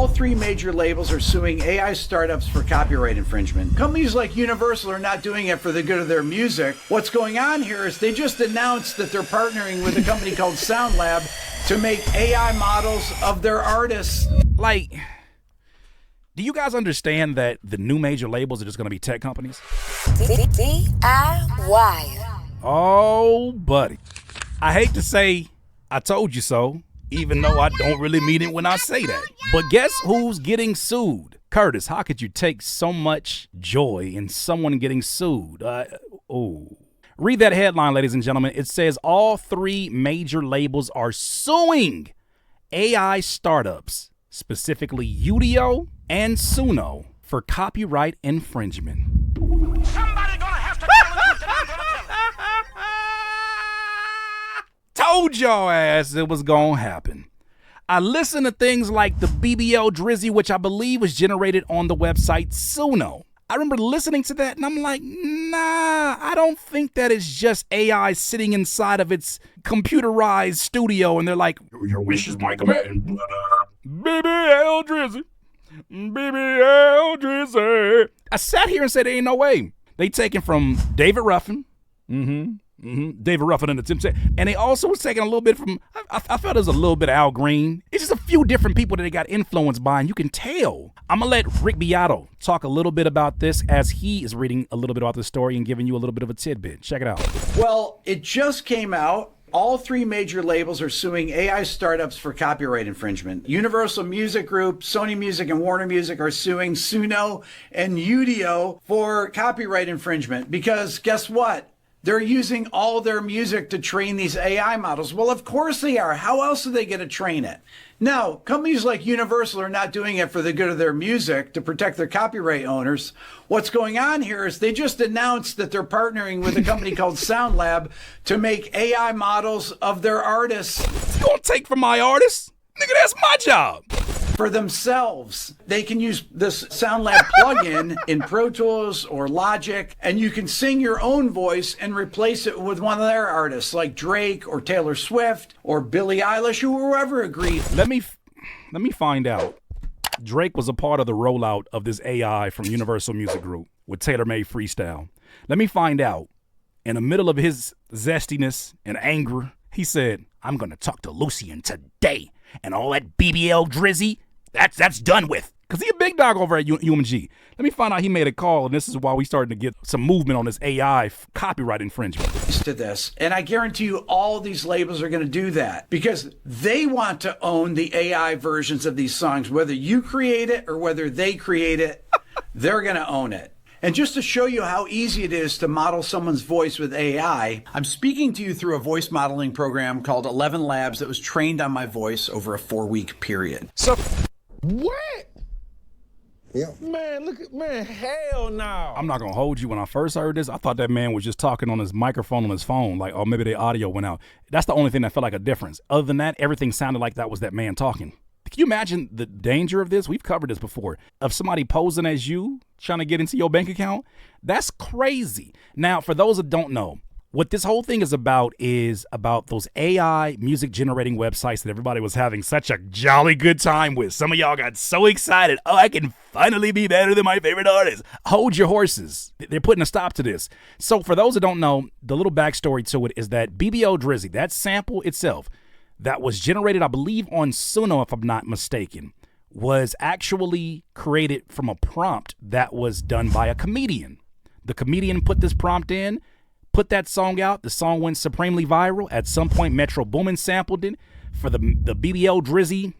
all three major labels are suing AI startups for copyright infringement. Companies like Universal are not doing it for the good of their music. What's going on here is they just announced that they're partnering with a company called Sound Lab to make AI models of their artists. Like, do you guys understand that the new major labels are just going to be tech companies? DIY. Oh, buddy. I hate to say I told you so, even though I don't really mean it when I say that. But guess who's getting sued? Curtis, how could you take so much joy in someone getting sued? Read that headline, ladies and gentlemen. It says all three major labels are suing AI startups, specifically UDIO and SUNO, for copyright infringement. Somebody gonna have to tell us that I'm gonna tell it. Told y'all ass it was gonna happen. I listened to things like the BBL Drizzy, which I believe was generated on the website SUNO. I remember listening to that and I'm like, nah, I don't think that is just AI sitting inside of its computerized studio and they're like, your wish is my command. BBL Drizzy, BBL Drizzy. I sat here and said, there ain't no way. They taken from David Ruffin, David Ruffin and the Temptations, and they also was taking a little bit from, I felt it was a little bit of Al Green. It's just a few different people that they got influenced by, and you can tell. I'm gonna let Rick Beato talk a little bit about this as he is reading a little bit about the story and giving you a little bit of a tidbit. Check it out. Well, it just came out. All three major labels are suing AI startups for copyright infringement. Universal Music Group, Sony Music, and Warner Music are suing SUNO and UDIO for copyright infringement because guess what? They're using all their music to train these AI models. Well, of course they are. How else are they going to train it? Now, companies like Universal are not doing it for the good of their music to protect their copyright owners. What's going on here is they just announced that they're partnering with a company called Sound Lab to make AI models of their artists. You gonna take from my artists? Nigga, that's my job. For themselves. They can use this Sound Lab plugin in Pro Tools or Logic, and you can sing your own voice and replace it with one of their artists like Drake or Taylor Swift or Billie Eilish or whoever agreed. Let me find out. Drake was a part of the rollout of this AI from Universal Music Group with Tailor-Made Freestyle. Let me find out. In the middle of his zestiness and anger, he said, I'm going to talk to Lucian today. And all that BBL Drizzy, that's done with. Because he a big dog over at UMG. Let me find out he made a call, and this is why we starting to get some movement on this AI copyright infringement. To this, and I guarantee you all these labels are going to do that because they want to own the AI versions of these songs. Whether you create it or whether they create it, they're going to own it. And just to show you how easy it is to model someone's voice with AI, I'm speaking to you through a voice modeling program called 11 Labs that was trained on my voice over a 4-week period. So, what? Yeah. Man, hell no. I'm not going to hold you. When I first heard this, I thought that man was just talking on his microphone on his phone, like, oh, maybe the audio went out. That's the only thing that felt like a difference. Other than that, everything sounded like that was that man talking. Can you imagine the danger of this? We've covered this before. Of somebody posing as you, trying to get into your bank account. That's crazy. Now, for those that don't know, what this whole thing is about those AI music generating websites that everybody was having such a jolly good time with. Some of y'all got so excited. Oh, I can finally be better than my favorite artist. Hold your horses. They're putting a stop to this. So for those that don't know, the little backstory to it is that BBL Drizzy, that sample itself, that was generated, I believe, on Suno, if I'm not mistaken, was actually created from a prompt that was done by a comedian. The comedian put this prompt in, put that song out. The song went supremely viral. At some point, Metro Boomin sampled it for the BBL Drizzy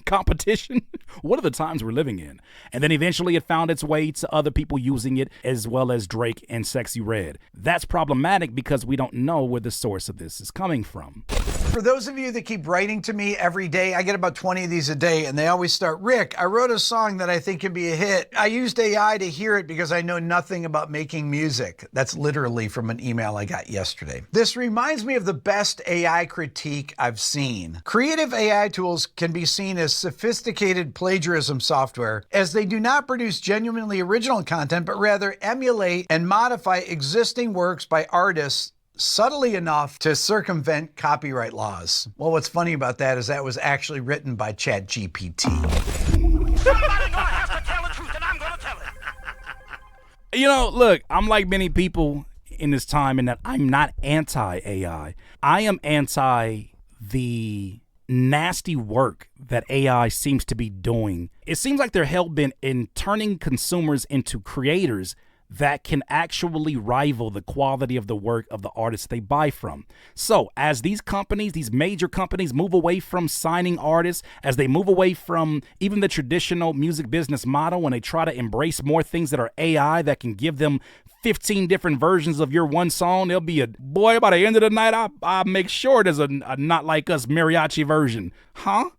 competition. What are the times we're living in? And then eventually it found its way to other people using it, as well as Drake and Sexy Red. That's problematic because we don't know where the source of this is coming from. For those of you that keep writing to me every day, I get about 20 of these a day, and they always start, Rick, I wrote a song that I think can be a hit. I used AI to hear it because I know nothing about making music. That's literally from an email I got yesterday. This reminds me of the best AI critique I've seen. Creative AI tools can be seen as sophisticated plagiarism software, as they do not produce genuinely original content, but rather emulate and modify existing works by artists subtly enough to circumvent copyright laws. Well, what's funny about that is that was actually written by ChatGPT. Somebody gonna have to tell the truth, and I'm gonna tell it. You know, look, I'm like many people in this time in that I'm not anti-AI. I am anti the nasty work that AI seems to be doing. It seems like they're hell-bent in turning consumers into creators that can actually rival the quality of the work of the artists they buy from. So as these companies, these major companies, move away from signing artists, as they move away from even the traditional music business model, when they try to embrace more things that are AI that can give them 15 different versions of your one song, there'll be a, boy, by the end of the night, I'll make sure there's a Not Like Us mariachi version. Huh?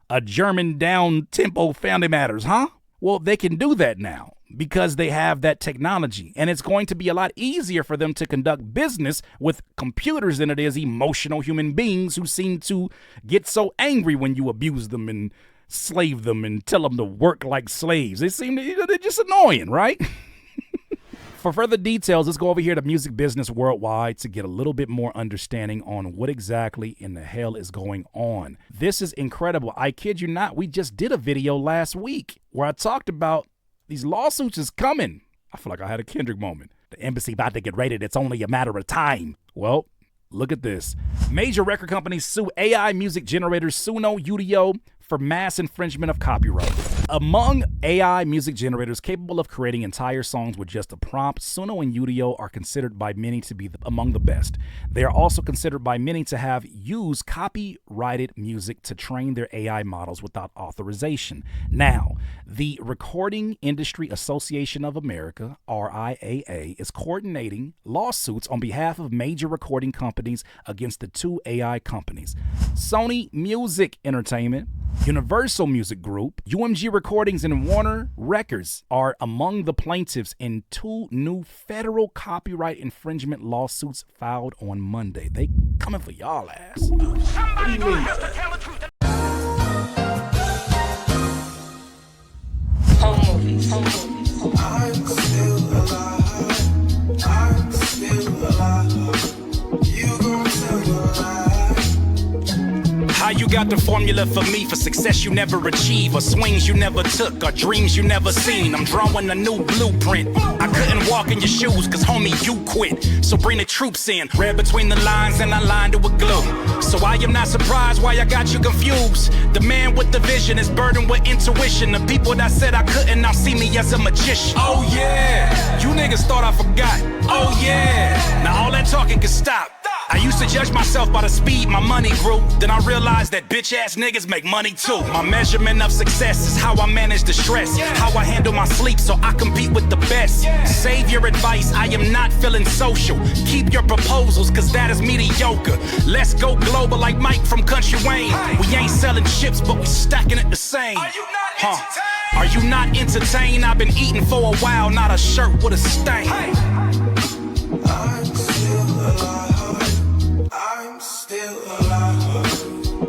A German down-tempo Family Matters, huh? Well, they can do that now because they have that technology, and it's going to be a lot easier for them to conduct business with computers than it is emotional human beings who seem to get so angry when you abuse them and slave them and tell them to work like slaves. They seem to, they're just annoying, right? For further details, let's go over here to Music Business Worldwide to get a little bit more understanding on what exactly in the hell is going on. This is incredible. I kid you not, we just did a video last week where I talked about these lawsuits is coming. I feel like I had a Kendrick moment. The embassy about to get raided. It's only a matter of time. Well, look at this. Major record companies sue AI music generators Suno, UDIO for mass infringement of copyright. Among AI music generators capable of creating entire songs with just a prompt, Suno and UDIO are considered by many to be among the best. They are also considered by many to have used copyrighted music to train their AI models without authorization. Now, the Recording Industry Association of America, RIAA, is coordinating lawsuits on behalf of major recording companies against the two AI companies. Sony Music Entertainment, Universal Music Group, UMG Recordings, and Warner Records are among the plaintiffs in two new federal copyright infringement lawsuits filed on Monday. They coming for y'all ass. Somebody gonna have to tell the truth. Home movies. I'm still alive. I'm still alive. You gon' tell your lie. How you got the formula for me for success you never achieve, or swings you never took, or dreams you never seen? I'm drawing a new blueprint. I couldn't walk in your shoes, cause homie, you quit. So bring the troops in. Read between the lines and I lined it with glue. So I am not surprised why I got you confused. The man with the vision is burdened with intuition. The people that said I couldn't now see me as a magician. Oh yeah, you niggas thought I forgot. Oh yeah, now all that talking can stop. I used to judge myself by the speed my money grew. Then I realized that bitch ass niggas make money too. My measurement of success is how I manage the stress, how I handle my sleep so I compete with the best. Save your advice, I am not feeling social. Keep your proposals, cause that is mediocre. Let's go global like Mike from Country Wayne. We ain't selling chips, but we stacking it the same. Are you not entertained? I've been eating for a while, not a shirt with a stain. I'm still alive. I'm still alive.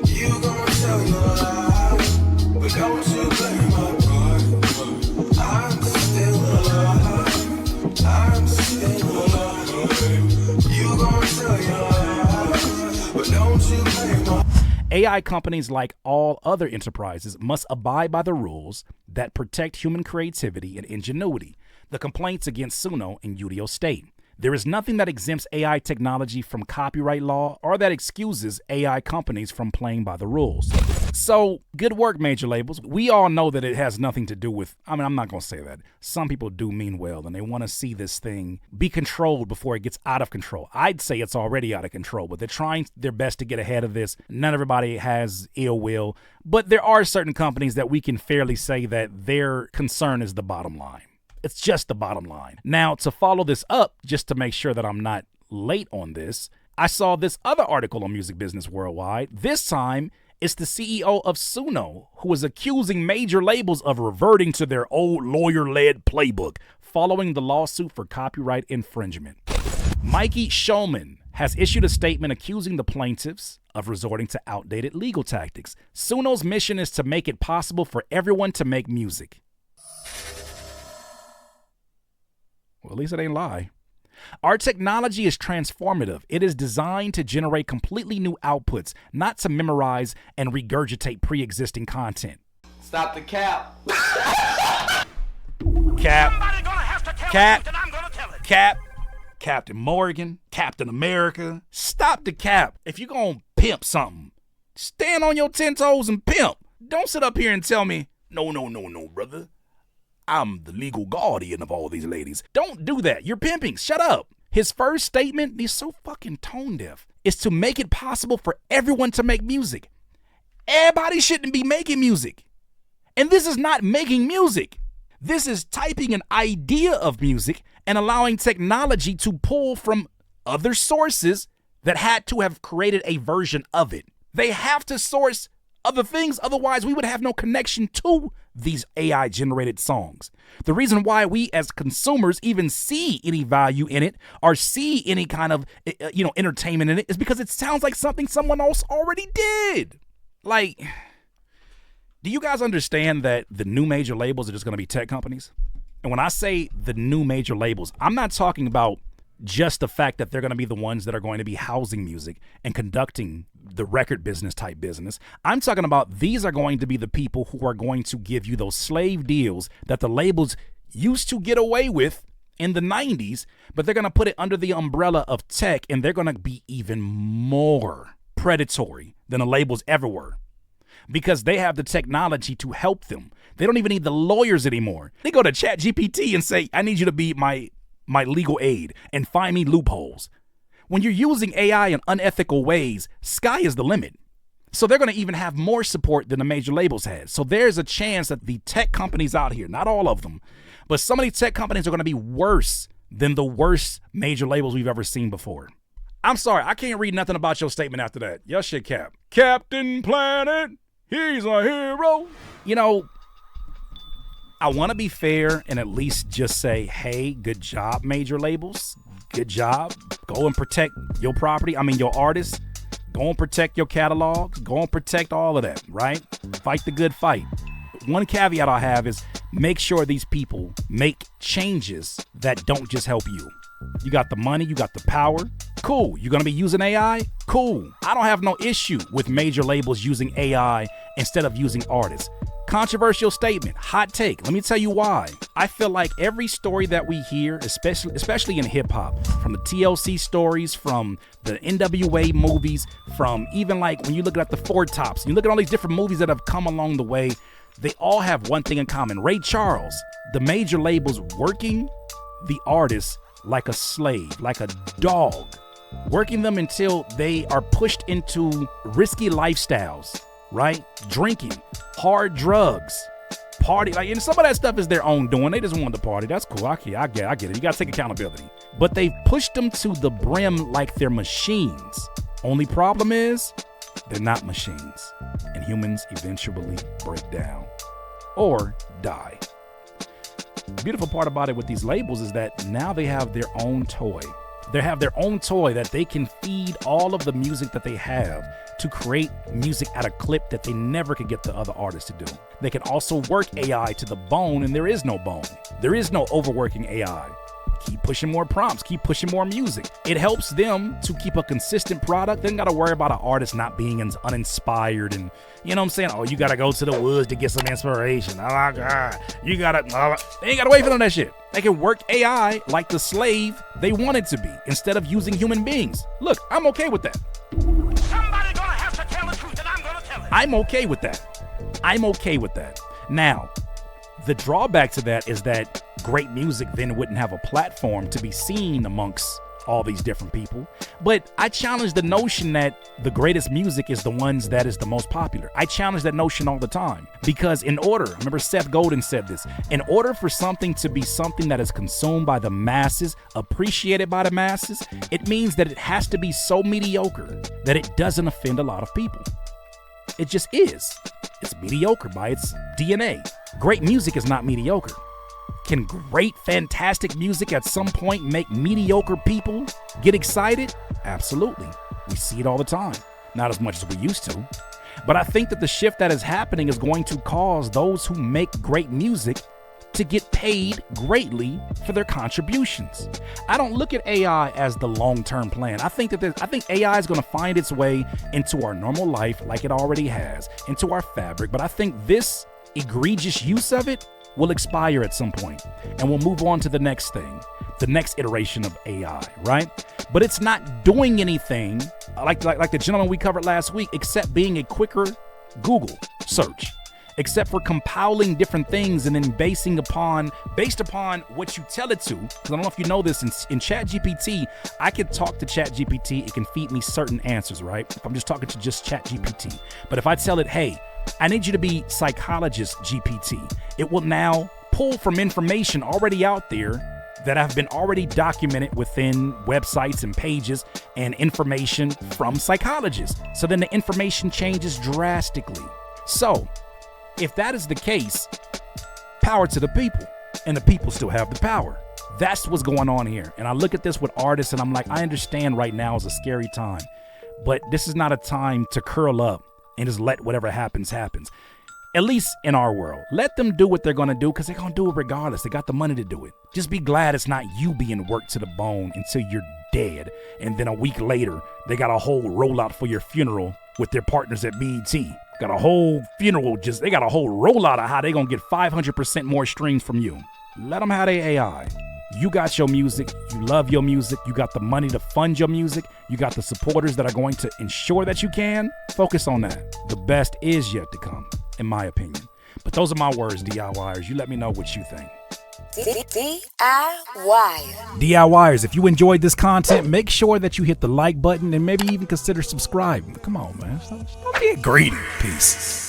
You gon' tell your lie, but don't you blame my pride. I'm still alive. I'm still alive. You gon' tell your lie, but don't you blame my. AI companies, like all other enterprises, must abide by the rules that protect human creativity and ingenuity. The complaints against Suno and UDIO state there is nothing that exempts AI technology from copyright law or that excuses AI companies from playing by the rules. So, good work, major labels. We all know that it has nothing to do with, I'm not going to say that. Some people do mean well, and they want to see this thing be controlled before it gets out of control. I'd say it's already out of control, but they're trying their best to get ahead of this. Not everybody has ill will, but there are certain companies that we can fairly say that their concern is the bottom line. It's just the bottom line. Now, to follow this up, just to make sure that I'm not late on this, I saw this other article on Music Business Worldwide. This time, it's the CEO of Suno who is accusing major labels of reverting to their old lawyer-led playbook following the lawsuit for copyright infringement. Mikey Shulman has issued a statement accusing the plaintiffs of resorting to outdated legal tactics. Suno's mission is to make it possible for everyone to make music. Well, at least it ain't lie. Our technology is transformative. It is designed to generate completely new outputs, not to memorize and regurgitate pre-existing content. Stop the cap. Cap, Somebody gonna have to tell Cap. the truth, and I'm gonna tell it. Cap, Captain Morgan, Captain America. Stop the cap. If you're gonna pimp something, stand on your 10 toes and pimp. Don't sit up here and tell me, no, brother. I'm the legal guardian of all these ladies. Don't do that. You're pimping. Shut up. His first statement, he's so fucking tone deaf, is to make it possible for everyone to make music. Everybody shouldn't be making music. And this is not making music. This is typing an idea of music and allowing technology to pull from other sources that had to have created a version of it. They have to source other things, otherwise we would have no connection to these AI generated songs. The reason why we as consumers even see any value in it or see any kind of entertainment in it is because it sounds like something someone else already did. Like, do you guys understand that the new major labels are just going to be tech companies? And when I say the new major labels, I'm not talking about just the fact that they're going to be the ones that are going to be housing music and conducting the record business type business. I'm talking about these are going to be the people who are going to give you those slave deals that the labels used to get away with in the 90s, but they're going to put it under the umbrella of tech, and they're going to be even more predatory than the labels ever were because they have the technology to help them. They don't even need the lawyers anymore. They go to ChatGPT and say, I need you to be my legal aid and find me loopholes. When you're using AI in unethical ways, sky is the limit. So they're going to even have more support than the major labels had. So there's a chance that the tech companies out here, not all of them, but some of these tech companies are going to be worse than the worst major labels we've ever seen before. I'm sorry, I can't read nothing about your statement after that. Your shit, Cap. Captain Planet, he's a hero. You know, I want to be fair and at least just say, hey, good job, major labels. Good job. Go and protect your property. I mean, your artists. Go and protect your catalogs. Go and protect all of that, right? Fight the good fight. One caveat I have is make sure these people make changes that don't just help you. You got the money, you got the power. Cool. You're going to be using AI? Cool. I don't have no issue with major labels using AI instead of using artists. Controversial statement, hot take. Let me tell you why. I feel like every story that we hear, especially in hip hop, from the TLC stories, from the NWA movies, from even like when you look at the Four Tops, you look at all these different movies that have come along the way, they all have one thing in common. Ray Charles, the major labels working the artists like a slave, like a dog, working them until they are pushed into risky lifestyles, right? Drinking, hard drugs, party, like, and some of that stuff is their own doing. They just wanted to party. That's cool. I get it. You got to take accountability. But they've pushed them to the brim like they're machines. Only problem is they're not machines, and humans eventually break down or die. The beautiful part about it with these labels is that now they have their own toy. They have their own toy that they can feed all of the music that they have to create music at a clip that they never could get the other artists to do. They can also work AI to the bone, and there is no bone. There is no overworking AI. Keep pushing more prompts, keep pushing more music. It helps them to keep a consistent product. They don't gotta worry about an artist not being uninspired and, you know what I'm saying? Oh, you gotta go to the woods to get some inspiration. Oh my God, they ain't gotta wait for none of that shit. They can work AI like the slave they want it to be instead of using human beings. Look, I'm okay with that. Somebody gonna have to tell the truth, and I'm gonna tell it. I'm okay with that. I'm okay with that. Now, the drawback to that is that great music then wouldn't have a platform to be seen amongst all these different people. But I challenge the notion that the greatest music is the ones that is the most popular. I challenge that notion all the time because remember Seth Godin said this, in order for something to be something that is consumed by the masses, appreciated by the masses, it means that it has to be so mediocre that it doesn't offend a lot of people. It just is. It's mediocre by its DNA. Great music is not mediocre. Can great, fantastic music at some point make mediocre people get excited? Absolutely. We see it all the time. Not as much as we used to. But I think that the shift that is happening is going to cause those who make great music to get paid greatly for their contributions. I don't look at AI as the long-term plan. I think AI is going to find its way into our normal life like it already has, into our fabric. But I think this egregious use of it will expire at some point, and we'll move on to the next thing, the next iteration of AI, right? But it's not doing anything like the gentleman we covered last week, except being a quicker Google search, except for compiling different things and then based upon what you tell it to. Because I don't know if you know this, in ChatGPT, I can talk to ChatGPT, it can feed me certain answers, right? If I'm just talking to just ChatGPT. But if I tell it, hey, I need you to be psychologist GPT, it will now pull from information already out there that have been already documented within websites and pages and information from psychologists. So then the information changes drastically. So if that is the case, power to the people, and the people still have the power. That's what's going on here. And I look at this with artists and I'm like, I understand right now is a scary time, but this is not a time to curl up and just let whatever happens. At least in our world, let them do what they're going to do, because they're going to do it regardless. They got the money to do it. Just be glad it's not you being worked to the bone until you're dead. And then a week later, they got a whole rollout for your funeral with their partners at BET. Got a whole funeral, they got a whole rollout of how they going to get 500% more streams from you. Let them have their AI. You got your music, you love your music, you got the money to fund your music, you got the supporters that are going to ensure that you can. Focus on that. The best is yet to come, in my opinion. But those are my words, DIYers. You let me know what you think. DIYers, if you enjoyed this content, make sure that you hit the like button and maybe even consider subscribing. Come on, man. Stop being greedy. Peace.